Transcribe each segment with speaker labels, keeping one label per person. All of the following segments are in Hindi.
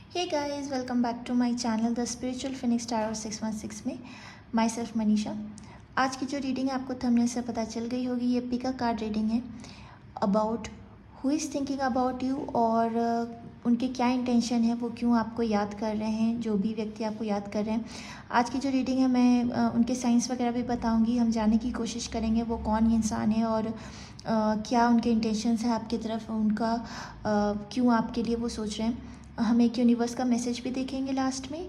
Speaker 1: Hey guys, welcome back to my channel the spiritual phoenix tarot 616 में माई सेल्फ मनीषा। आज की जो रीडिंग है आपको थंबनेल से पता चल गई होगी, ये पिका कार्ड रीडिंग है about who is thinking about you और उनके क्या इंटेंशन है, वो क्यों आपको याद कर रहे हैं, जो भी व्यक्ति आपको याद कर रहे हैं। आज की जो रीडिंग है मैं उनके साइंस वगैरह भी बताऊंगी। हम जानने की कोशिश करेंगे वो कौन इंसान है और क्या उनके इंटेंशंस है आपकी तरफ, उनका क्यों आपके लिए वो सोच रहे हैं। हम एक यूनिवर्स का मैसेज भी देखेंगे लास्ट में,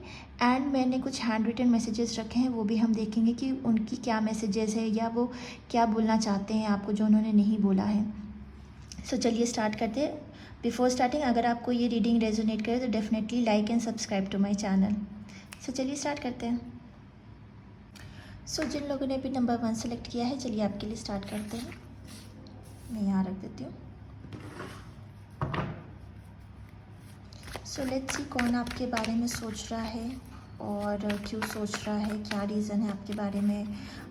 Speaker 1: एंड मैंने कुछ हैंड रिटन मैसेजेस रखे हैं वो भी हम देखेंगे कि उनकी क्या मैसेजेस है या वो क्या बोलना चाहते हैं आपको जो उन्होंने नहीं बोला है। सो चलिए स्टार्ट करते हैं। बिफोर स्टार्टिंग, अगर आपको ये रीडिंग रेजोनेट करे तो definitely like and subscribe to my channel. So चलिए स्टार्ट करते हैं। सो जिन लोगों ने भी नंबर 1 सेलेक्ट किया है, चलिए आपके लिए स्टार्ट करते हैं। मैं यहाँ रख देती हूँ। सो लेट्स सी कौन आपके बारे में सोच रहा है और क्यों सोच रहा है, क्या रीज़न है आपके बारे में।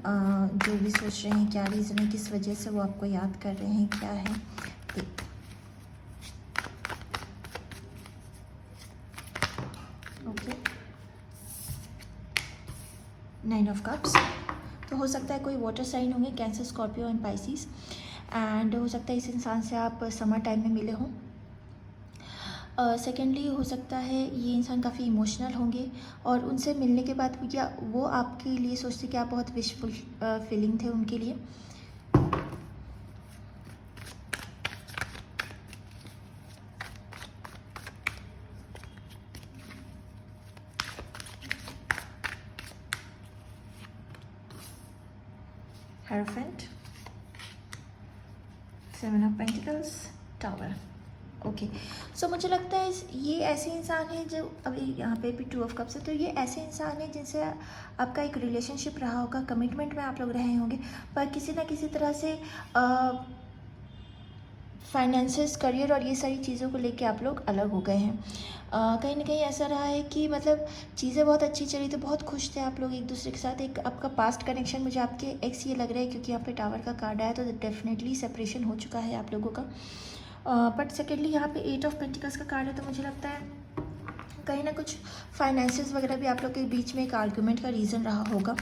Speaker 1: जो भी सोच रहे हैं क्या रीज़न है, किस वजह से वो आपको याद कर रहे हैं, क्या है। Okay, 9 of cups. तो हो सकता है कोई वाटर साइन होंगे, cancer, Scorpio and Pisces. And हो सकता है इस इंसान से आप समर टाइम में मिले हों। सेकेंडली हो सकता है ये इंसान काफ़ी इमोशनल होंगे और उनसे मिलने के बाद या वो आपके लिए सोचते कि आप बहुत विशफुल फीलिंग थे उनके लिए। Hierophant, 7 of pentacles, tower. Okay, so मुझे लगता है ये ऐसे इंसान है जो अभी यहाँ पे भी 2 ऑफ कप्स है, तो ये ऐसे इंसान है जिनसे आपका एक रिलेशनशिप रहा होगा, कमिटमेंट में आप लोग रहे होंगे, पर किसी ना किसी तरह से फाइनेंसेस, करियर और ये सारी चीज़ों को लेके आप लोग अलग हो गए हैं। कहीं ना कहीं ऐसा रहा है कि मतलब चीज़ें बहुत अच्छी चली, तो बहुत खुश थे आप लोग एक दूसरे के साथ। एक आपका पास्ट कनेक्शन, मुझे आपके एक्स ये लग रहा है क्योंकि यहाँ पे टावर का कार्ड आया, तो डेफिनेटली सेपरेशन हो चुका है आप लोगों का। बट सेकेंडली यहाँ पे 8 ऑफ पेंटिकल्स का कार्ड है, तो मुझे लगता है कहीं ना कुछ फाइनेंसेस वगैरह भी आप लोग के बीच में एक आर्ग्यूमेंट का रीज़न रहा होगा।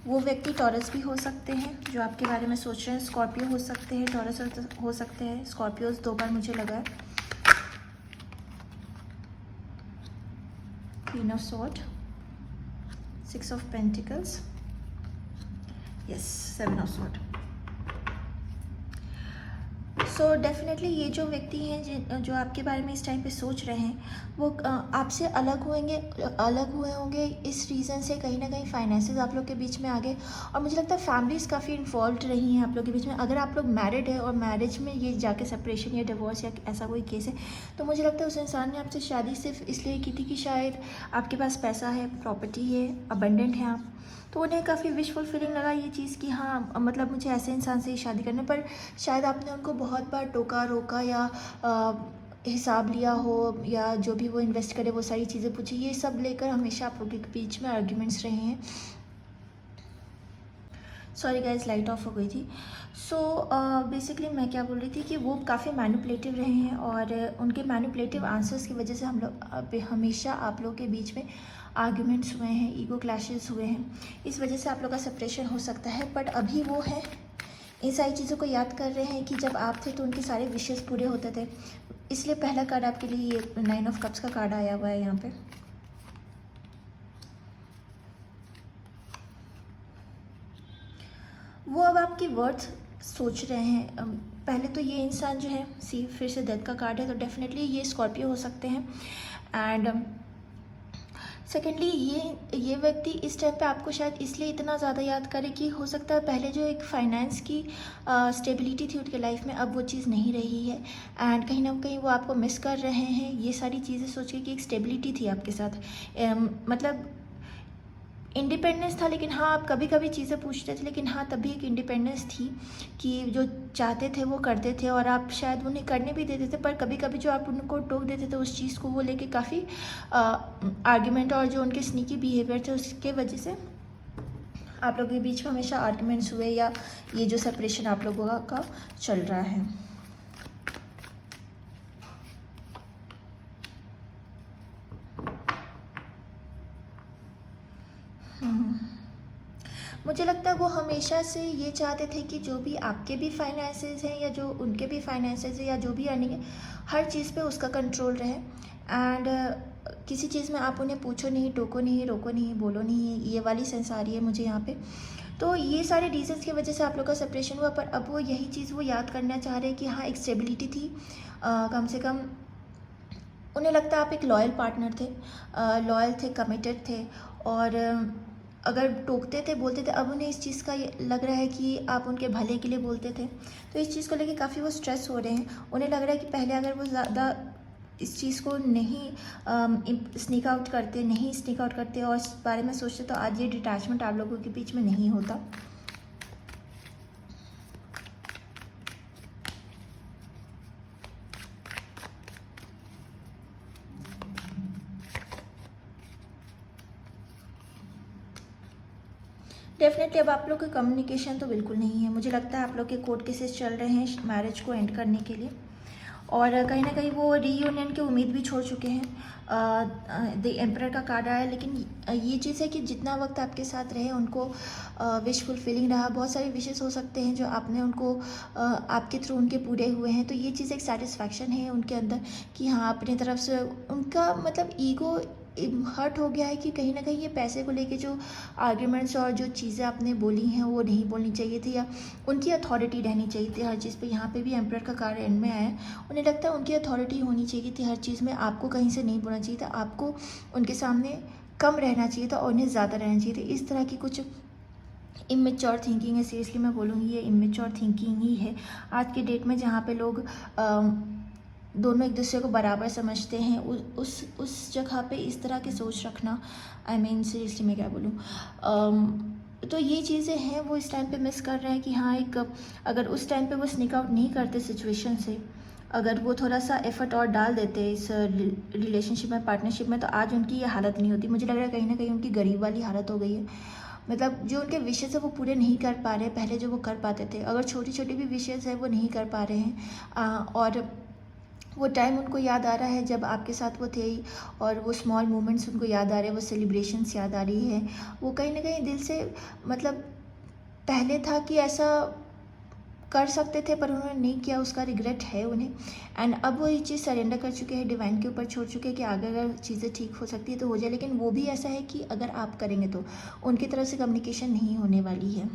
Speaker 1: वो व्यक्ति टॉरस भी हो सकते हैं जो आपके बारे में सोच रहे हैं, स्कॉर्पियो हो सकते हैं, टॉरस हो सकते हैं। स्कॉर्पियोज 2 बार मुझे लगा है। Queen of sword, 6 of pentacles, yes, 7 of sword. So definitely ये जो व्यक्ति हैं जो आपके बारे में इस टाइम पे सोच रहे हैं, वो आपसे अलग हुए होंगे इस रीज़न से। कहीं ना कहीं फाइनेंसेस आप लोग के बीच में आ गए, और मुझे लगता है फैमिलीज़ काफ़ी इन्वॉल्व रही हैं आप लोग के बीच में। अगर आप लोग मैरिड है और मैरिज में ये जाके सेपरेशन या डिवोर्स या ऐसा कोई केस है, तो मुझे लगता है उस इंसान ने आपसे शादी सिर्फ इसलिए की थी कि शायद आपके पास पैसा है, प्रॉपर्टी है, अबंडेंट है आप, तो उन्हें काफ़ी विशफुल फीलिंग लगा ये चीज़ कि हाँ मतलब मुझे ऐसे इंसान से ही शादी करना। पर शायद आपने उनको बहुत बार टोका रोका या हिसाब लिया हो, या जो भी वो इन्वेस्ट करे वो सारी चीज़ें पूछी, ये सब लेकर हमेशा आप लोगों के बीच में आर्ग्यूमेंट्स रहे हैं। सॉरी गाइज, लाइट ऑफ हो गई थी। सो बेसिकली मैं क्या बोल रही थी कि वो काफ़ी मैनिपुलेटिव रहे हैं और उनके मैनिपुलेटिव आंसर्स की वजह से हम लोग हमेशा आप लोग के बीच में आर्ग्यूमेंट्स हुए हैं, ईगो क्लैशेस हुए हैं। इस वजह से आप लोग का सेपरेशन हो सकता है, बट अभी वो है इन सारी चीज़ों को याद कर रहे हैं कि जब आप थे तो उनके सारे विशेस पूरे होते थे। इसलिए पहला कार्ड आपके लिए ये 9 ऑफ कप्स का कार्ड आया हुआ है यहाँ पे। वो अब आपकी वर्थ सोच रहे हैं। पहले तो ये इंसान जो है, सी फिर से डेथ का कार्ड है, तो डेफिनेटली ये स्कॉर्पियो हो सकते हैं। एंड सेकेंडली ये व्यक्ति इस टाइम पे आपको शायद इसलिए इतना ज़्यादा याद करे कि हो सकता है पहले जो एक फाइनेंस की स्टेबिलिटी थी उनके लाइफ में, अब वो चीज़ नहीं रही है। एंड कहीं ना कहीं वो आपको मिस कर रहे हैं, ये सारी चीज़ें सोच के कि एक स्टेबिलिटी थी आपके साथ। मतलब इंडिपेंडेंस था, लेकिन हाँ आप कभी कभी चीज़ें पूछते थे, लेकिन हाँ तभी एक इंडिपेंडेंस थी कि जो चाहते थे वो करते थे और आप शायद उन्हें करने भी देते थे। पर कभी कभी जो आप उनको टोक देते थे उस चीज़ को, वो लेके काफ़ी आर्ग्यूमेंट और जो उनके स्नीकी बिहेवियर थे उसके वजह से आप लोगों के बीच में हमेशा आर्ग्यूमेंट्स हुए, या ये जो सेपरेशन आप लोगों का चल रहा है। मुझे लगता है वो हमेशा से ये चाहते थे कि जो भी आपके भी फाइनेंसेस हैं या जो उनके भी फाइनेंसेस हैं या जो भी अर्निंग है, हर चीज़ पे उसका कंट्रोल रहे। एंड किसी चीज़ में आप उन्हें पूछो नहीं, टोको नहीं, रोको नहीं, बोलो नहीं, ये वाली सेंस आ रही है मुझे यहाँ पे। तो ये सारे रीजंस की वजह से आप लोग का सेपरेशन हुआ, पर अब वो यही चीज़ वो याद करना चाह रहे हैं कि हाँ, एक स्टेबिलिटी थी। कम से कम उन्हें लगता है आप एक लॉयल पार्टनर थे, लॉयल थे, कमिटेड थे। और अगर टोकते थे, बोलते थे, अब उन्हें इस चीज़ का ये लग रहा है कि आप उनके भले के लिए बोलते थे। तो इस चीज़ को लेके काफ़ी वो स्ट्रेस हो रहे हैं। उन्हें लग रहा है कि पहले अगर वो ज़्यादा इस चीज़ को नहीं स्नीक आउट करते और इस बारे में सोचते, तो आज ये डिटैचमेंट आप लोगों के बीच में नहीं होता। डेफिनेटली अब आप लोग का कम्युनिकेशन तो बिल्कुल नहीं है। मुझे लगता है आप लोग के कोर्ट केसेस चल रहे हैं मैरिज को एंड करने के लिए, और कहीं ना कहीं वो रीयूनियन की उम्मीद भी छोड़ चुके हैं। द एम्परर का कार्ड आया, लेकिन ये चीज़ है कि जितना वक्त आपके साथ रहे उनको विश फुलफिलिंग रहा। बहुत सारे विशेस हो सकते हैं जो आपने उनको आपके थ्रू उनके पूरे हुए हैं। तो ये चीज़ एक सेटिस्फैक्शन है उनके अंदर कि हाँ, अपनी तरफ से उनका मतलब ईगो हर्ट हो गया है कि कहीं ना कहीं ये पैसे को लेके जो आर्ग्यूमेंट्स और जो चीज़ें आपने बोली हैं वो नहीं बोलनी चाहिए थी, या उनकी अथॉरिटी रहनी चाहिए थी हर चीज़ पे। यहाँ पे भी एम्परर का कार्ड एंड में आया है। उन्हें लगता है उनकी अथॉरिटी होनी चाहिए थी हर चीज़ में, आपको कहीं से नहीं बोलना चाहिए था, आपको उनके सामने कम रहना चाहिए था और उन्हें ज़्यादा रहना चाहिए था। इस तरह की कुछ इमेच्योर थिंकिंग है। सीरियसली मैं बोलूँगी ये इमेच्योर थिंकिंग ही है आज की डेट में, जहाँ पे लोग दोनों एक दूसरे को बराबर समझते हैं। उस जगह पे इस तरह की सोच रखना, आई मीन सीरियसली मैं क्या बोलूँ। तो ये चीज़ें हैं वो इस टाइम पे मिस कर रहे हैं कि हाँ, एक अगर उस टाइम पे वो स्निक आउट नहीं करते सिचुएशन से, अगर वो थोड़ा सा एफर्ट और डाल देते इस रिलेशनशिप में, पार्टनरशिप में, तो आज उनकी ये हालत नहीं होती। मुझे लग रहा है कहीं ना कहीं उनकी गरीब वाली हालत हो गई है। मतलब जो उनके विशेज़ है वो पूरे नहीं कर पा रहे पहले जो वो कर पाते थे। अगर छोटी छोटी भी विशेज़ है वो नहीं कर पा रहे हैं। और वो टाइम उनको याद आ रहा है जब आपके साथ वो थे ही, और वो स्मॉल मोमेंट्स उनको याद आ रहे हैं, वो सेलिब्रेशंस याद आ रही है। वो कहीं ना कहीं दिल से मतलब पहले था कि ऐसा कर सकते थे पर उन्होंने नहीं किया, उसका रिग्रेट है उन्हें। एंड अब वो ये चीज़ सरेंडर कर चुके हैं, डिवाइन के ऊपर छोड़ चुके हैं कि आगे अगर चीज़ें ठीक हो सकती है तो हो जाए। लेकिन वो भी ऐसा है कि अगर आप करेंगे तो उनकी तरफ से कम्युनिकेशन नहीं होने वाली है।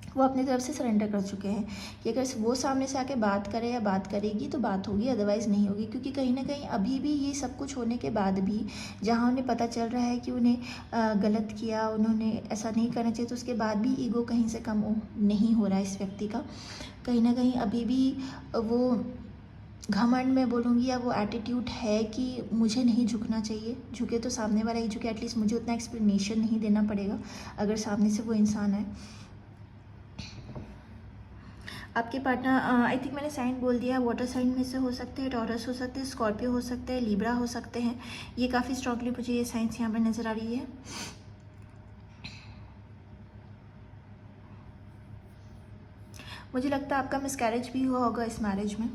Speaker 1: वो अपनी तरफ से सरेंडर कर चुके हैं कि अगर वो सामने से आके बात करे या बात करेगी तो बात होगी, अदरवाइज़ नहीं होगी। क्योंकि कहीं ना कहीं अभी भी ये सब कुछ होने के बाद भी जहाँ उन्हें पता चल रहा है कि उन्हें गलत किया, उन्होंने ऐसा नहीं करना चाहिए, तो उसके बाद भी ईगो कहीं से कम नहीं हो रहा है इस व्यक्ति का। कहीं ना कहीं अभी भी वो घमंड में बोलूँगी या वो एटीट्यूड है कि मुझे नहीं झुकना चाहिए, झुके तो सामने वाला ही झुके, एटलीस्ट मुझे उतना एक्सप्लेनेशन नहीं देना पड़ेगा अगर सामने से वो इंसान है। आपके पार्टनर आई थिंक मैंने साइन बोल दिया, वाटर साइन में से हो सकते हैं, टॉरस हो सकते हैं, स्कॉर्पियो हो सकते हैं, लिब्रा हो सकते हैं। ये काफ़ी स्ट्रांगली मुझे ये साइंस यहाँ पर नज़र आ रही है। मुझे लगता है आपका मिसकैरेज भी हुआ होगा इस मैरिज में।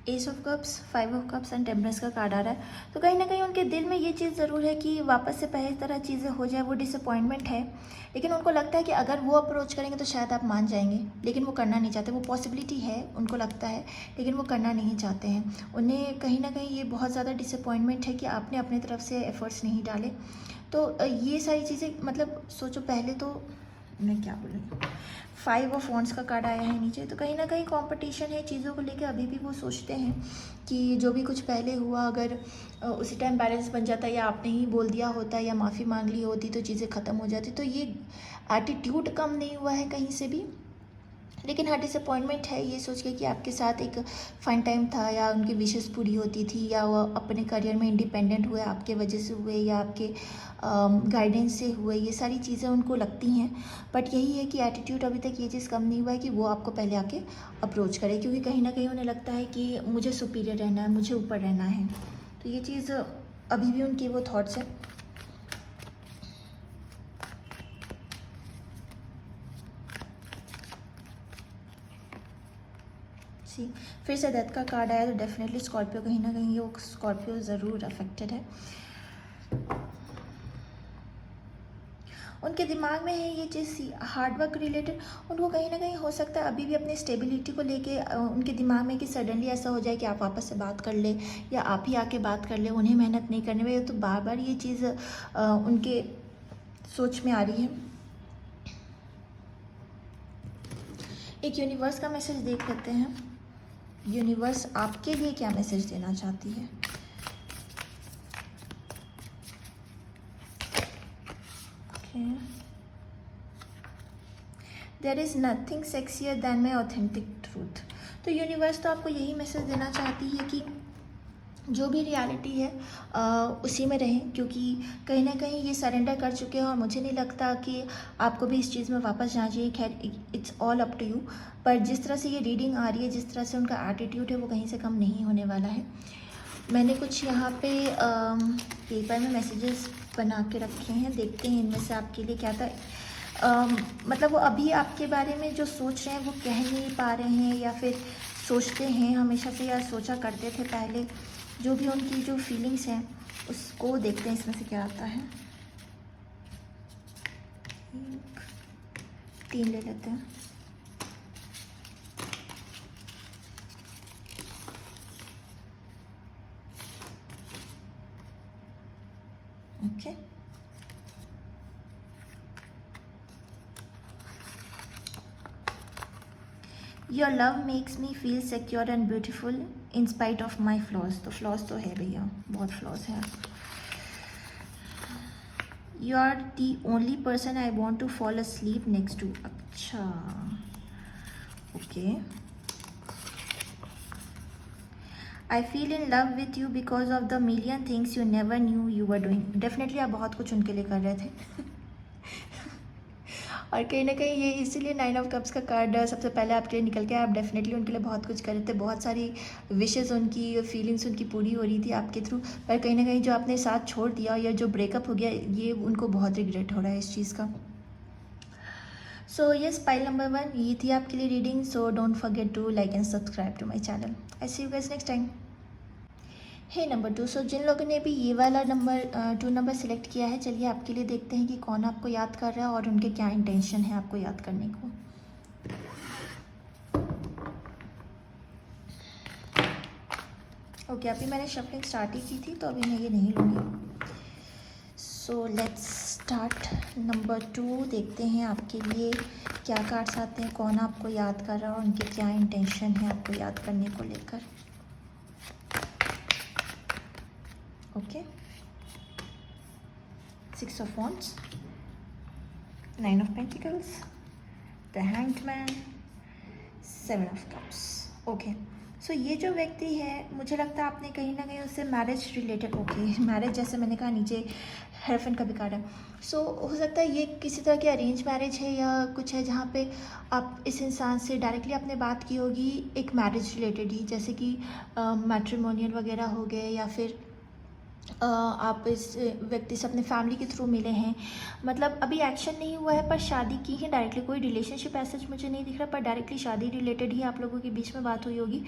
Speaker 1: S of cups, 5 of cups and temperance का कार्ड आ रहा है। तो कहीं ना कहीं उनके दिल में ये चीज़ ज़रूर है कि वापस से पहले तरह चीज़ें हो जाए। वो डिसअपॉइंटमेंट है, लेकिन उनको लगता है कि अगर वो अप्रोच करेंगे तो शायद आप मान जाएंगे, लेकिन वो करना नहीं चाहते। वो पॉसिबिलिटी है उनको लगता है, लेकिन वो करना नहीं चाहते हैं। उन्हें कहीं ना कहीं ये बहुत ज़्यादा डिसअपॉइंटमेंट है कि आपने अपनी तरफ से एफर्ट्स नहीं डाले। तो ये सारी चीज़ें मतलब सोचो, पहले तो मैं क्या बोलूँ, 5 ऑफ वॉन्ड्स का कार्ड आया है नीचे। तो कहीं ना कहीं कंपटीशन है चीज़ों को लेके। अभी भी वो सोचते हैं कि जो भी कुछ पहले हुआ, अगर उसी टाइम बैलेंस बन जाता या आपने ही बोल दिया होता या माफ़ी मांग ली होती तो चीज़ें ख़त्म हो जाती। तो ये एटीट्यूड कम नहीं हुआ है कहीं से भी, लेकिन हाँ डिसअपॉइंटमेंट है ये सोच के कि आपके साथ एक फ़न टाइम था या उनकी विशेस पूरी होती थी या वो अपने करियर में इंडिपेंडेंट हुए आपके वजह से हुए या आपके गाइडेंस से हुए, ये सारी चीज़ें उनको लगती हैं। बट यही है कि एटीट्यूड अभी तक ये चीज़ कम नहीं हुआ है कि वो आपको पहले आके अप्रोच करे, क्योंकि कहीं ना कहीं उन्हें लगता है कि मुझे सुपीरियर रहना है, मुझे ऊपर रहना है। तो ये चीज़ अभी भी उनकी वो थॉट्स हैं। फिर से डेथ का कार्ड आया, तो डेफिनेटली स्कॉर्पियो, कहीं ना कहीं वो स्कॉर्पियो ज़रूर अफेक्टेड है। उनके दिमाग में है ये चीज़ हार्डवर्क रिलेटेड। उनको कहीं ना कहीं हो सकता है अभी भी अपनी स्टेबिलिटी को लेके उनके दिमाग में कि सडनली ऐसा हो जाए कि आप वापस से बात कर ले या आप ही आके बात कर ले, उन्हें मेहनत नहीं करने में। तो बार बार ये चीज़ उनके सोच में आ रही है। एक यूनिवर्स का मैसेज देख लेते हैं, यूनिवर्स आपके लिए क्या मैसेज देना चाहती है। There is nothing sexier than my authentic truth. तो यूनिवर्स तो आपको यही मैसेज देना चाहती है कि जो भी रियलिटी है उसी में रहें, क्योंकि कहीं ना कहीं ये सरेंडर कर चुके हैं और मुझे नहीं लगता कि आपको भी इस चीज़ में वापस जाना चाहिए। खैर it's all up to you, पर जिस तरह से ये रीडिंग आ रही है, जिस तरह से उनका एटीट्यूड है, वो कहीं से कम नहीं होने वाला है। मैंने कुछ यहाँ पे पेपर में मैसेजेस बना के रखे हैं, देखते हैं इनमें से आपके लिए क्या था। मतलब वो अभी आपके बारे में जो सोच रहे हैं वो कह नहीं पा रहे हैं, या फिर सोचते हैं हमेशा से या सोचा करते थे पहले। जो भी उनकी जो फीलिंग्स हैं उसको देखते हैं इसमें से क्या आता है। 3 ले लेते हैं। Okay, your love makes me feel secure and beautiful in spite of my flaws. तो फ्लॉज तो है भैया, बहुत फ्लॉज है। You are the only person I want to fall asleep next to. अच्छा okay. I feel in love with you because of the million things you never knew you were doing. Definitely आप बहुत कुछ उनके लिए कर रहे थे और कहीं ना कहीं ये इसीलिए 9 ऑफ कप्स का कार्ड सबसे पहले आपके लिए निकल के, आप डेफिनेटली उनके लिए बहुत कुछ कर रहे थे। बहुत सारी विशेज़ उनकी, फीलिंग्स उनकी पूरी हो रही थी आपके थ्रू। पर कहीं ना कहीं जो आपने साथ छोड़ दिया या जो ब्रेकअप हो गया, ये उनको बहुत रिग्रेट हो रहा है इस चीज़ का। सो यस, पाइल नंबर 1 ये थी आपके लिए reading. So don't forget to like and subscribe to my channel. I see you guys next time. Hey number 2, so जिन लोगों ने भी ये वाला नंबर 2 नंबर सेलेक्ट किया है, चलिए आपके लिए देखते हैं कि कौन आपको याद कर रहा है और उनके क्या इंटेंशन है आपको याद करने को। ओके, अभी मैंने शफलिंग स्टार्ट ही की थी, तो अभी मैं ये नहीं लूँगी। So let's start. नंबर 2 देखते हैं आपके लिए क्या कार्ड्स आते हैं, कौन आपको याद कर रहा है और उनके क्या इंटेंशन है आपको याद करने को लेकर। Okay, 6 of wands, 9 of pentacles, the hanged man, 7 of cups. Okay, so ये जो व्यक्ति है, मुझे लगता है आपने कहीं ना कहीं उससे मैरिज रिलेटेड, ओके मैरिज जैसे मैंने कहा नीचे हेयरफिन का भी कार्ड है। सो हो सकता है ये किसी तरह की अरेंज मैरिज है या कुछ है जहाँ पे आप इस इंसान से डायरेक्टली आपने बात की होगी एक मैरिज रिलेटेड ही, जैसे कि मैट्रिमोनियल वगैरह हो गए, या फिर आप इस व्यक्ति से अपने फैमिली के थ्रू मिले हैं। मतलब अभी एक्शन नहीं हुआ है पर शादी की है डायरेक्टली, कोई रिलेशनशिप ऐसा मुझे नहीं दिख रहा, पर डायरेक्टली शादी रिलेटेड ही आप लोगों के बीच में बात हुई होगी।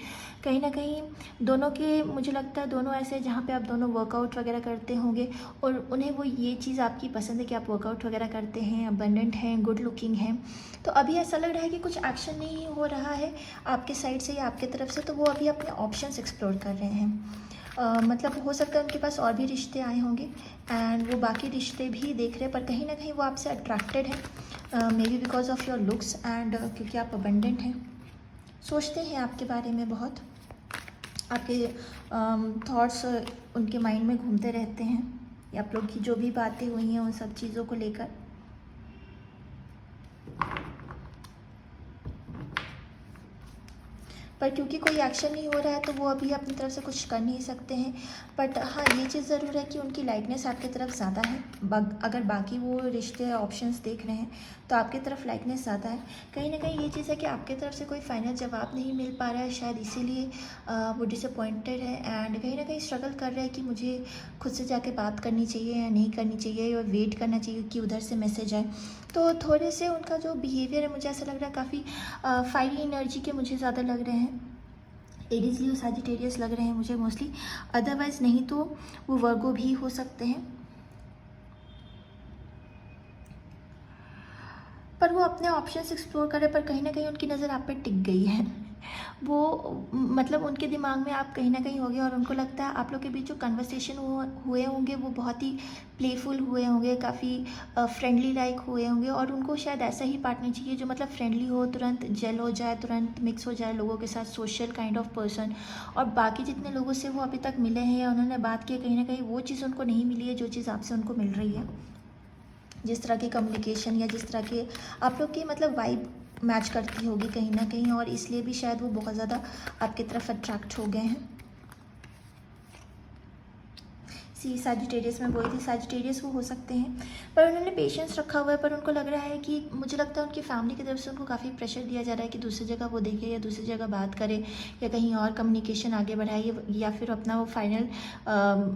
Speaker 1: कहीं ना कहीं दोनों के, मुझे लगता है दोनों ऐसे जहाँ पे आप दोनों वर्कआउट वगैरह करते होंगे और उन्हें वो ये चीज़ आपकी पसंद है कि आप वर्कआउट वगैरह करते हैं, अबंडेंट हैं, गुड लुकिंग हैं। तो अभी ऐसा लग रहा है कि कुछ एक्शन नहीं हो रहा है आपके साइड से या आपके तरफ से, तो वो अभी अपने ऑप्शंस एक्सप्लोर कर रहे हैं। मतलब हो सकता है उनके पास और भी रिश्ते आए होंगे एंड वो बाकी रिश्ते भी देख रहे हैं, पर कहीं ना कहीं वो आपसे अट्रैक्टेड है, may be because of your looks and क्योंकि आप अबंडेंट हैं। सोचते हैं आपके बारे में बहुत, आपके थॉट्स उनके माइंड में घूमते रहते हैं, या आप लोग की जो भी बातें हुई हैं उन सब चीज़ों को लेकर। पर क्योंकि कोई एक्शन नहीं हो रहा है तो वो अभी अपनी तरफ से कुछ कर नहीं सकते हैं। बट हाँ, ये चीज़ ज़रूर है कि उनकी लाइकनेस आपकी तरफ ज़्यादा है। अगर बाकी वो रिश्ते ऑप्शंस देख रहे हैं तो आपकी तरफ लाइकनेस ज़्यादा है। कहीं ना कहीं ये चीज़ है कि आपकी तरफ से कोई फाइनल जवाब नहीं मिल पा रहा है, शायद इसीलिए वो डिसअपॉइंटेड है एंड कहीं ना कहीं स्ट्रगल कर रहा है कि मुझे खुद से जाके बात करनी चाहिए या नहीं करनी चाहिए, और वेट करना चाहिए कि उधर से मैसेज आए। तो थोड़े से उनका जो बिहेवियर है मुझे ऐसा लग रहा है काफ़ी फायरी एनर्जी के मुझे ज़्यादा लग रहे हैं। एरीज लियो सैजिटेरियस लग रहे हैं मुझे मोस्टली, अदरवाइज़ नहीं तो वो वर्गो भी हो सकते हैं। पर वो अपने ऑप्शंस एक्सप्लोर करें, पर कहीं ना कहीं उनकी नज़र आप पे टिक गई है। वो मतलब उनके दिमाग में आप कहीं ना कहीं हो गए और उनको लगता है आप लोग के बीच जो कन्वर्सेशन हुए होंगे वो बहुत ही प्लेफुल हुए होंगे, काफ़ी फ्रेंडली लाइक हुए होंगे, और उनको शायद ऐसा ही पार्टनर चाहिए जो मतलब फ्रेंडली हो, तुरंत जेल हो जाए, तुरंत मिक्स हो जाए लोगों के साथ, सोशल काइंड ऑफ पर्सन। और बाकी जितने लोगों से वो अभी तक मिले हैं या उन्होंने बात की, कहीं ना कहीं वो चीज़ उनको नहीं मिली है जो चीज़ आपसे उनको मिल रही है। जिस तरह की कम्युनिकेशन या जिस तरह के आप लोग की मतलब वाइब मैच करती होगी कहीं ना कहीं, और इसलिए भी शायद वो बहुत ज़्यादा आपकी तरफ अट्रैक्ट हो गए हैं। सैजिटेरियस में बोली थी, सैजिटेरियस वो हो सकते हैं, पर उन्होंने पेशेंस रखा हुआ है। पर उनको लग रहा है कि मुझे लगता है उनकी फैमिली की तरफ से उनको काफ़ी प्रेशर दिया जा रहा है कि दूसरी जगह वो देखे या दूसरी जगह बात करे या कहीं और कम्युनिकेशन आगे बढ़ाए या फिर अपना वो फाइनल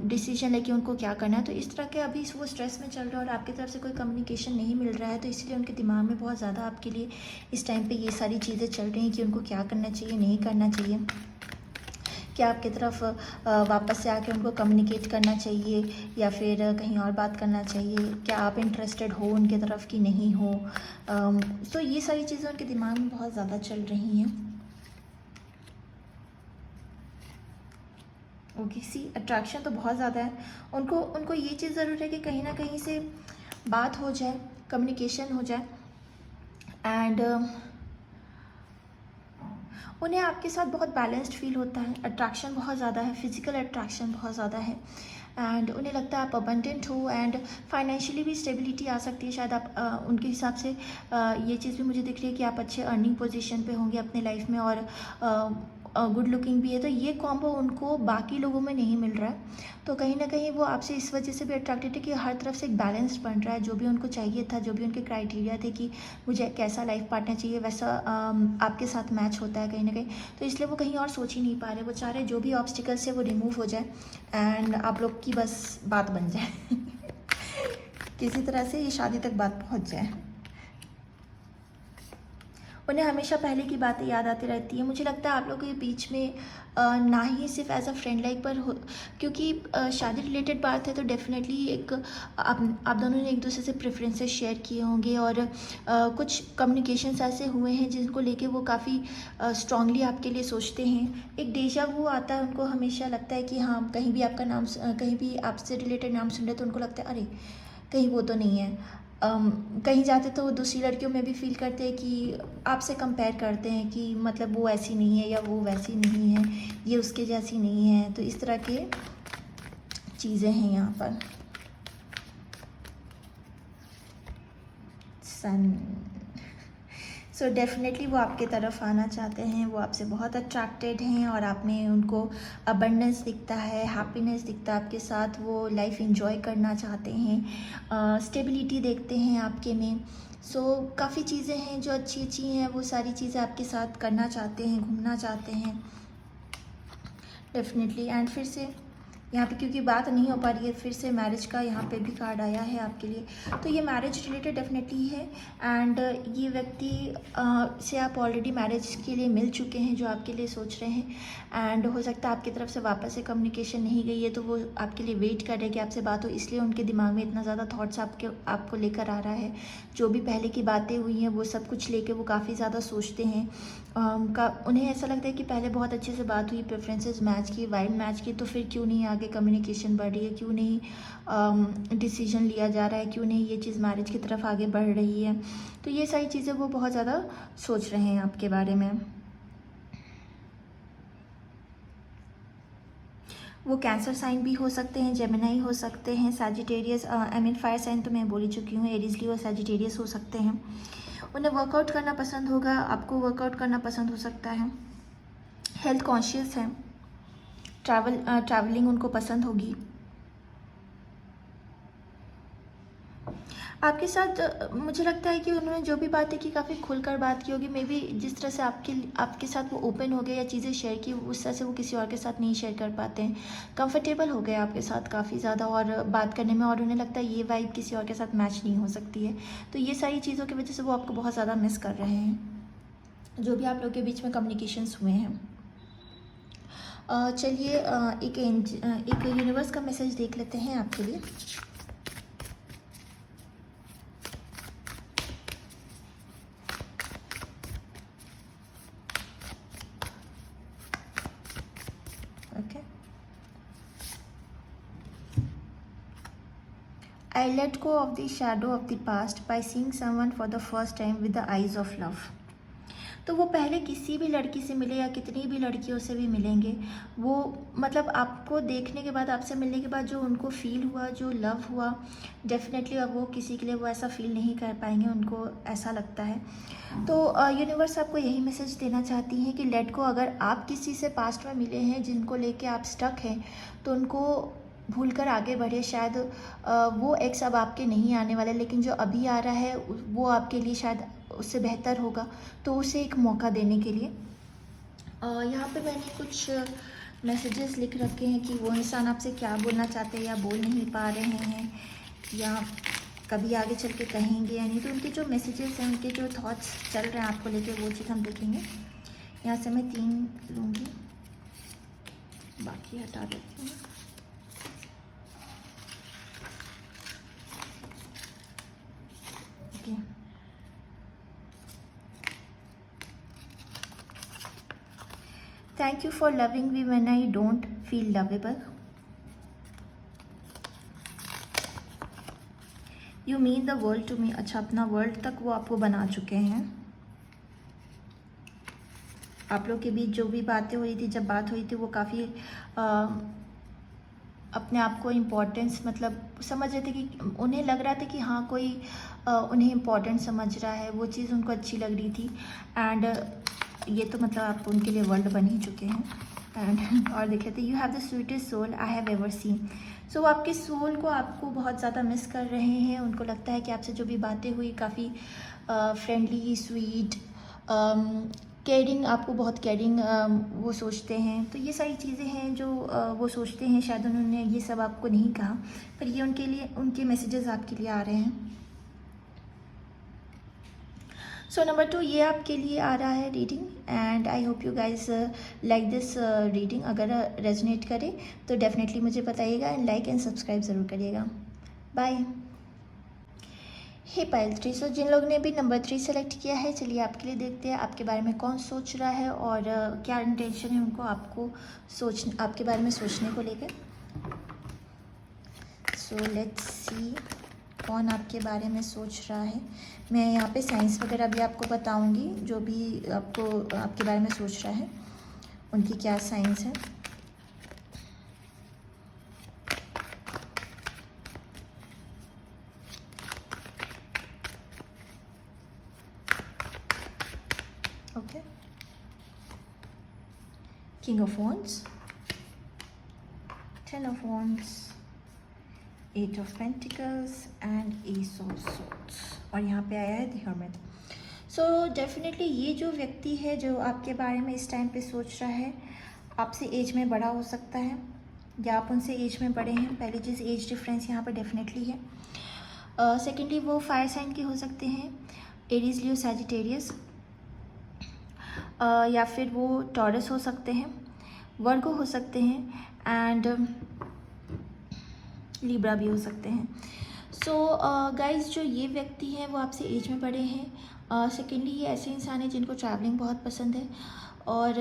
Speaker 1: डिसीजन लेके उनको क्या करना है। तो इस तरह के अभी वो स्ट्रेस में चल रहा है और आपकी तरफ से कोई कम्युनिकेशन नहीं मिल रहा है, तो इसलिए उनके दिमाग में बहुत ज़्यादा आपके लिए इस टाइम पर ये सारी चीज़ें चल रही हैं कि उनको क्या करना चाहिए, नहीं करना चाहिए। क्या आपकी तरफ वापस से आके उनको कम्युनिकेट करना चाहिए या फिर कहीं और बात करना चाहिए, क्या आप इंटरेस्टेड हो उनके तरफ कि नहीं हो। तो ये सारी चीज़ें उनके दिमाग में बहुत ज़्यादा चल रही हैं। ओके, अट्रैक्शन तो बहुत ज़्यादा है। उनको उनको ये चीज़ ज़रूर है कि कहीं ना कहीं से बात हो जाए, कम्युनिकेशन हो जाए, एंड उन्हें आपके साथ बहुत बैलेंस्ड फील होता है। अट्रैक्शन बहुत ज़्यादा है, फिजिकल अट्रैक्शन बहुत ज़्यादा है, एंड उन्हें लगता है आप अबंडेंट हो, एंड फाइनेंशियली भी स्टेबिलिटी आ सकती है शायद। आप उनके हिसाब से ये चीज़ भी मुझे दिख रही है कि आप अच्छे अर्निंग पोजीशन पे होंगे अपने लाइफ में, और गुड लुकिंग भी है। तो ये कॉम्बो उनको बाकी लोगों में नहीं मिल रहा है, तो कहीं ना कहीं वो आपसे इस वजह से भी अट्रैक्टेड है कि हर तरफ से एक बैलेंस बन रहा है। जो भी उनको चाहिए था, जो भी उनके क्राइटेरिया थे कि मुझे कैसा लाइफ पार्टनर चाहिए, वैसा आपके साथ मैच होता है कहीं ना कहीं। तो इसलिए वो कहीं और सोच ही नहीं पा रहे, वो चाह रहे जो भी ऑब्स्टिकल्स है वो रिमूव हो जाए एंड आप लोग की बस बात बन जाए किसी तरह से ये शादी तक बात पहुंच जाए। उन्हें हमेशा पहले की बातें याद आती रहती है। मुझे लगता है आप लोगों के बीच में ना ही सिर्फ एज अ फ्रेंड लाइक पर हो, क्योंकि शादी रिलेटेड बात है तो डेफिनेटली एक आप दोनों ने एक दूसरे से प्रेफरेंसेस शेयर किए होंगे, और कुछ कम्युनिकेशंस ऐसे हुए हैं जिनको लेके वो काफ़ी स्ट्रांगली आपके लिए सोचते हैं। एक डेजा वो आता है, उनको हमेशा लगता है कि हाँ, कहीं भी आपका नाम, कहीं भी आपसे रिलेटेड नाम सुन रहे तो उनको लगता है अरे कहीं वो तो नहीं है। कहीं जाते तो दूसरी लड़कियों में भी फील करते हैं कि आपसे कंपेयर करते हैं कि मतलब वो ऐसी नहीं है या वो वैसी नहीं है, ये उसके जैसी नहीं है। तो इस तरह के चीज़ें हैं यहाँ पर। सन सो डेफिनेटली वो आपके तरफ आना चाहते हैं, वो आपसे बहुत अट्रैक्टेड हैं, और आप में उनको अबंडेंस दिखता है, हैप्पीनेस दिखता है आपके साथ। वो लाइफ एंजॉय करना चाहते हैं, स्टेबिलिटी देखते हैं आपके में। सो काफ़ी चीज़ें हैं जो अच्छी अच्छी हैं, वो सारी चीज़ें आपके साथ करना चाहते हैं, घूमना चाहते हैं डेफिनेटली। एंड फिर से यहाँ पे क्योंकि बात नहीं हो पा रही है, फिर से मैरिज का यहाँ पे भी कार्ड आया है आपके लिए, तो ये मैरिज रिलेटेड डेफिनेटली है। एंड ये व्यक्ति से आप ऑलरेडी मैरिज के लिए मिल चुके हैं जो आपके लिए सोच रहे हैं, एंड हो सकता है आपकी तरफ से वापस से कम्युनिकेशन नहीं गई है, तो वो आपके लिए वेट कर रहे हैं कि आपसे बात हो, इसलिए उनके दिमाग में इतना ज़्यादा थॉट्स आपको लेकर आ रहा है। जो भी पहले की बातें हुई हैं वो सब कुछ लेके वो काफ़ी ज़्यादा सोचते हैं। उन्हें ऐसा लगता है कि पहले बहुत अच्छे से बात हुई, प्रेफरेंसेस मैच की, वाइब मैच की, तो फिर क्यों नहीं आगे कम्युनिकेशन बढ़ रही है, क्यों नहीं डिसीजन लिया जा रहा है, क्यों नहीं ये चीज़ मैरिज की तरफ आगे बढ़ रही है। तो ये सारी चीज़ें वो बहुत ज़्यादा सोच रहे हैं आपके बारे में। वो कैंसर साइन भी हो सकते हैं, जेमिनाई हो सकते हैं, Sagittarius I mean fire sign तो मैं बोल ही चुकी हूँ, एरीज लियो और सैजिटेरियस हो सकते हैं। उन्हें वर्कआउट करना पसंद होगा, आपको वर्कआउट करना पसंद हो सकता है। हेल्थ कॉन्शियस हैं, ट्रैवलिंग उनको पसंद होगी। आपके साथ मुझे लगता है कि उन्होंने जो भी बातें की काफ़ी खुलकर बात की होगी। मे बी जिस तरह से आपके साथ वो ओपन हो गए या चीज़ें शेयर की, उस तरह से वो किसी और के साथ नहीं शेयर कर पाते हैं। कंफर्टेबल हो गए आपके साथ काफ़ी ज़्यादा और बात करने में, और उन्हें लगता है ये वाइब किसी और के साथ मैच नहीं हो सकती है। तो ये सारी चीज़ों की वजह से वो आपको बहुत ज़्यादा मिस कर रहे हैं, जो भी आप लोगों के बीच में कम्युनिकेशंस हुए हैं। चलिए एक यूनिवर्स का मैसेज देख लेते हैं आपके लिए। Okay, I let go of the shadow of the past by seeing someone for the first time with the eyes of love. तो वो पहले किसी भी लड़की से मिले या कितनी भी लड़कियों से भी मिलेंगे, वो मतलब आपको देखने के बाद, आपसे मिलने के बाद जो उनको फ़ील हुआ, जो लव हुआ, डेफिनेटली अब वो किसी के लिए वो ऐसा फ़ील नहीं कर पाएंगे, उनको ऐसा लगता है। तो यूनिवर्स आपको यही मैसेज देना चाहती हैं कि लेट गो। अगर आप किसी से पास्ट में मिले हैं जिनको लेके आप स्टक हैं, तो उनको भूलकर आगे बढ़े। शायद वो एक्स अब आपके नहीं आने वाले, लेकिन जो अभी आ रहा है वो आपके लिए शायद उससे बेहतर होगा, तो उसे एक मौका देने के लिए यहाँ पे मैंने कुछ मैसेजेस लिख रखे हैं कि वो इंसान आपसे क्या बोलना चाहते हैं या बोल नहीं पा रहे हैं, या कभी आगे चल के कहेंगे या नहीं। तो उनके जो मैसेजेस हैं, उनके जो थॉट्स चल रहे हैं आपको लेके, वो चीज़ हम देखेंगे। यहाँ से मैं 3 लूँगी, बाकी हटा देती हूँ। Okay, thank you for loving me when I don't feel lovable. You mean the world to me. अच्छा, अपना वर्ल्ड तक वो आपको बना चुके हैं। आप लोग के बीच जो भी बातें हो रही थी, जब बात हुई थी, वो काफ़ी अपने आप को इम्पोर्टेंस मतलब समझ रहे थे कि उन्हें लग रहा था कि हाँ कोई उन्हें इम्पोर्टेंट समझ रहा है, वो चीज़ उनको अच्छी लग रही थी। एंड ये तो मतलब आप उनके लिए वर्ल्ड बन ही चुके हैं। एंड और देखे थे, you have the sweetest soul I have ever seen. So वो आपके सोल को आपको बहुत ज़्यादा मिस कर रहे हैं। उनको लगता है कि आपसे जो भी बातें हुई काफ़ी फ्रेंडली, स्वीट, केयरिंग, आपको बहुत केयरिंग वो सोचते हैं। तो ये सारी चीज़ें हैं जो वो सोचते हैं। शायद उन्होंने ये सब आपको नहीं कहा, पर ये उनके लिए, उनके मैसेजेस आपके लिए आ रहे हैं। सो नंबर 2, ये आपके लिए आ रहा है reading, and I hope you guys like this reading. अगर रेजोनेट करे तो डेफिनेटली मुझे बताइएगा, एंड लाइक एंड सब्सक्राइब ज़रूर करिएगा। बाय। हे पायल 3, सो जिन लोगों ने भी नंबर 3 सेलेक्ट किया है, चलिए आपके लिए देखते हैं आपके बारे में कौन सोच रहा है और क्या इंटेंशन है उनको आपके बारे में सोचने को लेकर। सो लेट्स सी कौन आपके बारे में सोच रहा है। मैं यहाँ पे साइंस वगैरह भी आपको बताऊँगी, जो भी आपको आपके बारे में सोच रहा है उनकी क्या साइंस है। Okay, king of wands, 10 of wands, 8 of pentacles and S of swords, और यहाँ पे आया है द हर्मिट। सो डेफिनेटली ये जो व्यक्ति है जो आपके बारे में इस टाइम पे सोच रहा है, आपसे एज में बड़ा हो सकता है या आप उनसे एज में बड़े हैं। पहली चीज़, एज डिफरेंस यहाँ पर डेफिनेटली है। सेकेंडली, वो फायर साइन के हो सकते हैं, एरीज, लियो, सैजिटेरियस, या फिर वो टॉरस हो सकते हैं, वर्गो हो सकते हैं, एंड लिब्रा भी हो सकते हैं। सो गाइज, जो ये व्यक्ति हैं वो आपसे एज में बड़े हैं। सेकेंडली, ये ऐसे इंसान हैं जिनको ट्रैवलिंग बहुत पसंद है, और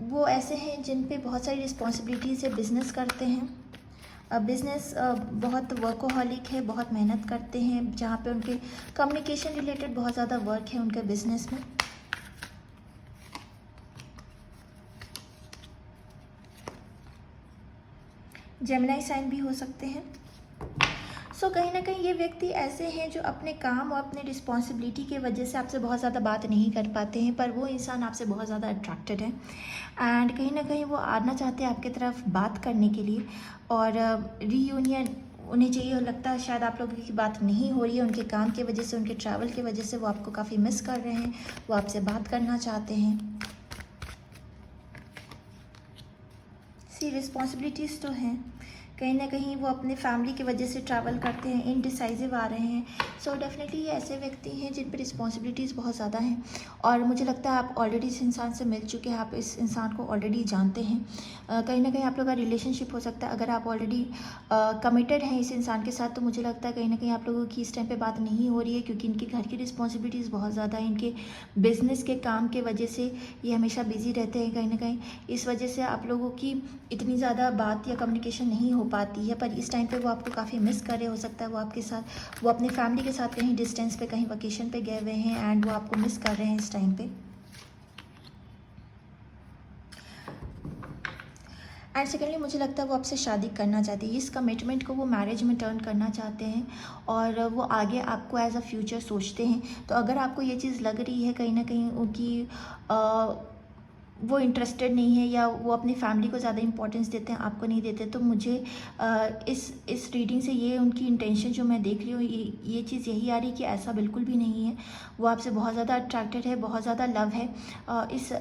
Speaker 1: वो ऐसे हैं जिन पे बहुत सारी रिस्पॉन्सिबिलिटीज़ है, बिज़नेस करते हैं। बिज़नेस बहुत वर्कोहॉलिक है, बहुत मेहनत करते हैं, जहाँ पे उनके कम्युनिकेशन रिलेटेड बहुत ज़्यादा वर्क है उनके बिज़नेस में। जेमिनी साइन भी हो सकते हैं। सो कहीं ना कहीं ये व्यक्ति ऐसे हैं जो अपने काम और अपने रिस्पॉन्सिबिलिटी की वजह से आपसे बहुत ज़्यादा बात नहीं कर पाते हैं, पर वो इंसान आपसे बहुत ज़्यादा अट्रैक्टेड है एंड कहीं ना कहीं वो आना चाहते हैं आपकी तरफ बात करने के लिए और रीयूनियन उन्हें चाहिए। लगता है शायद आप लोगों की बात नहीं हो रही है उनके काम की वजह से, उनके ट्रैवल की वजह से वो आपको काफ़ी मिस कर रहे हैं, वो आपसे बात करना चाहते हैं। सी रिस्पॉन्सिबिलिटीज़ तो हैं, कहीं ना कहीं वो अपने फैमिली की वजह से ट्रैवल करते हैं, इनडिसाइसिव आ रहे हैं। सो डेफिनेटली ये ऐसे व्यक्ति हैं जिन पर रिस्पॉन्सिबिलिटीज़ बहुत ज़्यादा हैं और मुझे लगता है आप ऑलरेडी इस इंसान से मिल चुके हैं, आप इस इंसान को ऑलरेडी जानते हैं। कहीं ना कहीं आप लोगों का रिलेशनशिप हो सकता है। अगर आप ऑलरेडी कमिटेड हैं इस इंसान के साथ तो मुझे लगता है कहीं ना कहीं आप लोगों की इस टाइम पे बात नहीं हो रही है, क्योंकि इनके घर की रिस्पॉन्सिबिलिटीज़ बहुत ज़्यादा है। इनके बिज़नेस के काम के वजह से ये हमेशा बिजी रहते हैं, कहीं ना कहीं इस वजह से आप लोगों की इतनी ज़्यादा बात या कम्युनिकेशन नहीं हो पाती है। पर इस टाइम पे वो आपको काफ़ी मिस कर रहे, हो सकता है वो आपके साथ, वो अपनी फैमिली के साथ कहीं डिस्टेंस पे, कहीं वकेशन पे गए हुए हैं एंड वो आपको मिस कर रहे हैं इस टाइम पे। एंड सेकेंडली मुझे लगता है वो आपसे शादी करना चाहते हैं, इस कमिटमेंट को वो मैरिज में टर्न करना चाहते हैं और वो आगे आपको एज अ फ्यूचर सोचते हैं। तो अगर आपको ये चीज़ लग रही है कहीं ना कहीं उनकी वो इंटरेस्टेड नहीं है या वो अपनी फैमिली को ज़्यादा इंपॉर्टेंस देते हैं, आपको नहीं देते, तो मुझे इस रीडिंग से ये उनकी इंटेंशन जो मैं देख रही हूँ, ये चीज़ यही आ रही है कि ऐसा बिल्कुल भी नहीं है। वो आपसे बहुत ज़्यादा अट्रैक्टेड है, बहुत ज़्यादा लव है।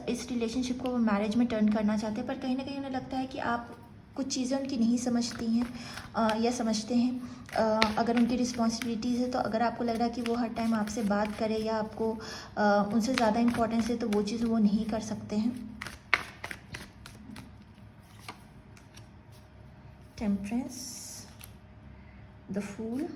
Speaker 1: इस रिलेशनशिप को वो मैरिज में टर्न करना चाहते हैं, पर कहीं ना कहीं उन्हें लगता है कि आप कुछ चीज़ें उनकी नहीं समझती हैं या समझते हैं। अगर उनकी रिस्पॉन्सिबिलिटीज़ है तो अगर आपको लग रहा है कि वो हर टाइम आपसे बात करे या आपको उनसे ज़्यादा इंपॉर्टेंस है, तो वो चीज़ वो नहीं कर सकते हैं। Temperance, the fool,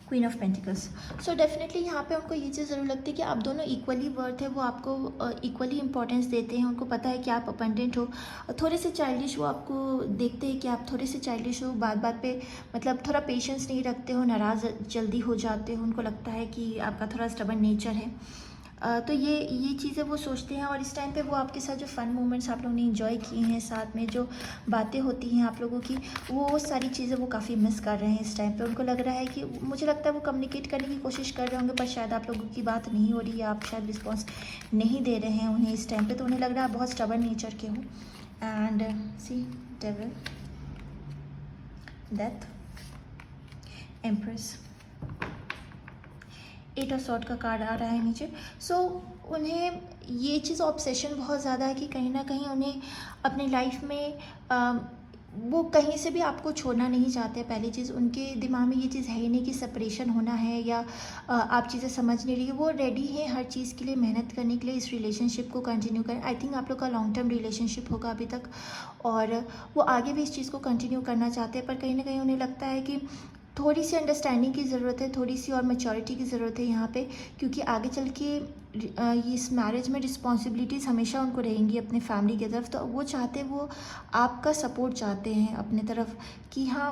Speaker 1: queen of pentacles. So definitely यहाँ पे उनको ये चीज़ ज़रूर लगती है कि आप दोनों इक्वली वर्थ है, वो आपको इक्वली इंपॉर्टेंस देते हैं। उनको पता है कि आप अपेंडेंट हो, थोड़े से चाइल्डिश वो आपको देखते हैं कि आप थोड़े से चाइल्डिश हो, बात बात पे मतलब थोड़ा पेशेंस नहीं रखते हो, नाराज़ जल्दी हो जाते हो। उनको लगता है कि आपका थोड़ा स्टबर्न नेचर है। तो ये चीज़ें वो सोचते हैं और इस टाइम पे वो आपके साथ जो फ़न मोमेंट्स आप लोगों ने एंजॉय किए हैं, साथ में जो बातें होती हैं आप लोगों की, वो सारी चीज़ें वो काफ़ी मिस कर रहे हैं इस टाइम पे। उनको लग रहा है कि, मुझे लगता है वो कम्युनिकेट करने की कोशिश कर रहे होंगे, पर शायद आप लोगों की बात नहीं हो रही है, आप शायद रिस्पॉन्स नहीं दे रहे हैं उन्हें इस टाइम पर, तो उन्हें लग रहा है आप बहुत स्टबर्न नेचर के हो। And see devil, death, empress, 8 of sword का कार्ड आ रहा है नीचे। सो उन्हें ये चीज़ ऑब्सेशन बहुत ज़्यादा है कि कहीं ना कहीं उन्हें अपनी लाइफ में वो कहीं से भी आपको छोड़ना नहीं चाहते। पहली चीज़, उनके दिमाग में ये चीज़ है ही नहीं कि सेपरेशन होना है या आप चीज़ें समझ नहीं रही है। वो रेडी है हर चीज़ के लिए, मेहनत करने के लिए, इस रिलेशनशिप को कंटिन्यू करें। आई थिंक आप लोग का लॉन्ग टर्म रिलेशनशिप होगा अभी तक और वो आगे भी इस चीज़ को कंटिन्यू करना चाहते हैं, पर कहीं ना कहीं उन्हें लगता है कि थोड़ी सी अंडरस्टैंडिंग की ज़रूरत है, थोड़ी सी और मैच्योरिटी की ज़रूरत है यहाँ पे, क्योंकि आगे चल के इस मैरिज में रिस्पॉन्सिबिलिटीज़ हमेशा उनको रहेंगी अपने फैमिली की तरफ। तो वो चाहते हैं, वो आपका सपोर्ट चाहते हैं अपने तरफ कि हाँ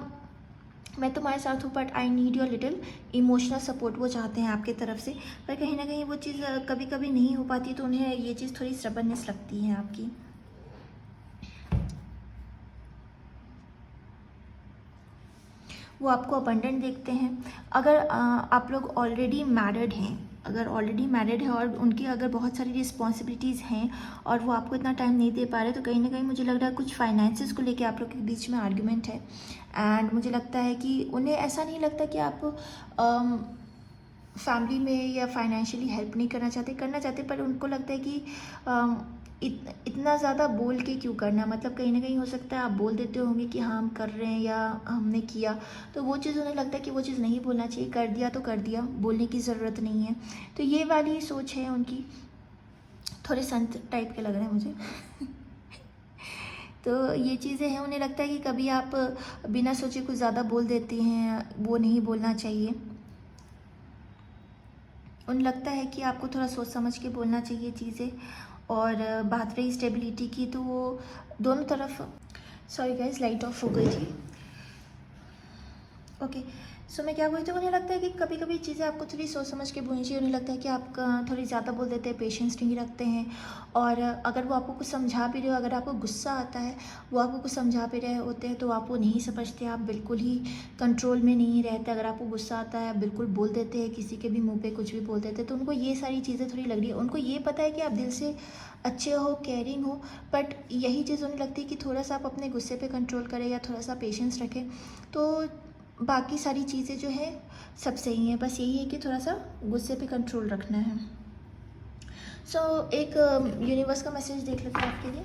Speaker 1: मैं तुम्हारे साथ हूँ, but I need your little emotional support, वो चाहते हैं आपके तरफ से। पर कहीं ना कहीं वो चीज़ कभी कभी नहीं हो पाती, तो उन्हें ये चीज़ थोड़ी स्टबर्ननेस लगती है आपकी। वो आपको अबंडेंट देखते हैं। अगर आप लोग ऑलरेडी मैरिड हैं, अगर ऑलरेडी मैरिड है और उनकी अगर बहुत सारी रिस्पॉन्सिबिलिटीज़ हैं और वो आपको इतना टाइम नहीं दे पा रहे, तो कहीं ना कहीं मुझे लग रहा है कुछ फाइनेंसेस को लेके आप लोग के बीच में आर्ग्यूमेंट है। एंड मुझे लगता है कि उन्हें ऐसा नहीं लगता कि आप फैमिली में या फाइनेंशियली हेल्प नहीं करना चाहते, पर उनको लगता है कि इतना ज़्यादा बोल के क्यों करना। मतलब कहीं ना कहीं हो सकता है आप बोल देते होंगे कि हाँ हम कर रहे हैं या हमने किया, तो वो चीज़ उन्हें लगता है कि वो चीज़ नहीं बोलना चाहिए, कर दिया तो कर दिया, बोलने की ज़रूरत नहीं है। तो ये वाली सोच है उनकी। थोड़े संत टाइप के लग रहे हैं मुझे तो ये चीज़ें हैं, उन्हें लगता है कि कभी आप बिना सोचे कुछ ज़्यादा बोल देते हैं, वो नहीं बोलना चाहिए। उन्हें लगता है कि आपको थोड़ा सोच समझ के बोलना चाहिए चीज़ें। और बात रही स्टेबिलिटी की, तो वो दोनों तरफ, सॉरी गाइस लाइट ऑफ हो गई थी। ओके, सो मैं क्या बोलती हूँ, उन्हें लगता है कि कभी कभी चीज़ें आपको थोड़ी सोच समझ के बोलनी चाहिए। उन्हें लगता है कि आप थोड़ी ज़्यादा बोल देते हैं, पेशेंस नहीं रखते हैं। और अगर वो आपको कुछ समझा भी रहे हो, अगर आपको गुस्सा आता है, वो आपको कुछ समझा भी रहे होते हैं तो आप वो नहीं समझते, आप बिल्कुल ही कंट्रोल में नहीं रहते। अगर आपको गुस्सा आता है, आप बिल्कुल बोल देते हैं, किसी के भी मुँह पर कुछ भी बोल देते हैं। तो उनको ये सारी चीज़ें थोड़ी लग रही है। उनको ये पता है कि आप दिल से अच्छे हो, केयरिंग हो, बट यही चीज़ उन्हें लगती है कि थोड़ा सा आप अपने गुस्से पे कंट्रोल करें या थोड़ा सा पेशेंस रखें, तो बाकी सारी चीज़ें जो है सब सही हैं। बस यही है कि थोड़ा सा गुस्से पे कंट्रोल रखना है। सो एक यूनिवर्स का मैसेज देख लेते हैं आपके लिए।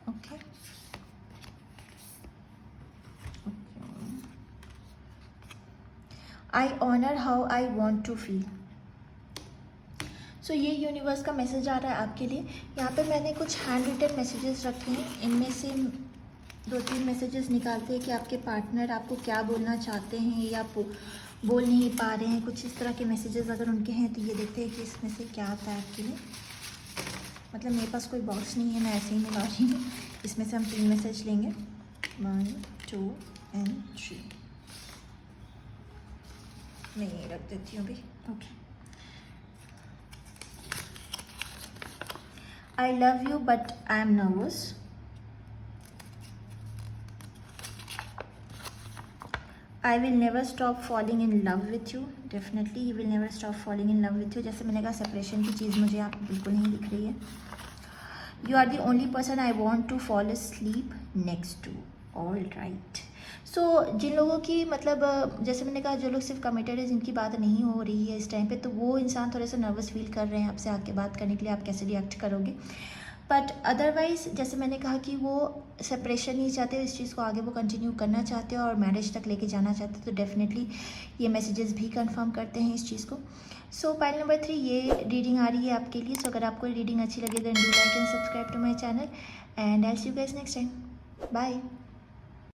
Speaker 1: Okay, I honour how I want to feel. So ये यूनिवर्स का मैसेज आ रहा है आपके लिए। यहाँ पे मैंने कुछ हैंड रिटन मैसेजेस रखे हैं, इनमें से 2-3 मैसेजेस निकालते हैं कि आपके पार्टनर आपको क्या बोलना चाहते हैं या बोल नहीं पा रहे हैं। कुछ इस तरह के मैसेजेस अगर उनके हैं तो ये देखते हैं कि इसमें से क्या आता है आपके लिए। मतलब मेरे पास कोई बॉक्स नहीं है, मैं ऐसे ही मिला रही हूँ। इसमें से हम 3 मैसेज लेंगे, 1, 2 and 3। मैं ये रख देती हूँ अभी। Okay, I love you but I am nervous. I will never stop falling in love with you. Definitely he will never stop falling in love with you. जैसे मैंने कहा, सेपरेशन की चीज़ मुझे यहाँ बिल्कुल नहीं दिख रही है। You are the only person I want to fall asleep next to. All right. सो जिन लोगों की मतलब जैसे मैंने कहा, जो लोग सिर्फ कमिटेड है, जिनकी बात नहीं हो रही है इस टाइम पे, तो वो इंसान थोड़े से नर्वस फील कर रहे हैं आपसे आके बात करने के लिए, आप कैसे रिएक्ट करोगे। बट अदरवाइज़ जैसे मैंने कहा कि वो सेपरेशन नहीं चाहते, इस चीज़ को आगे वो कंटिन्यू करना चाहते हैं और मैरिज तक लेके जाना चाहते हैं। तो डेफिनेटली ये मैसेजेस भी कंफर्म करते हैं इस चीज़ को। सो पाइल नंबर 3 ये रीडिंग आ रही है आपके लिए। सो अगर आपको रीडिंग अच्छी लगे then do like and subscribe to my channel and I see you guys next time. Bye.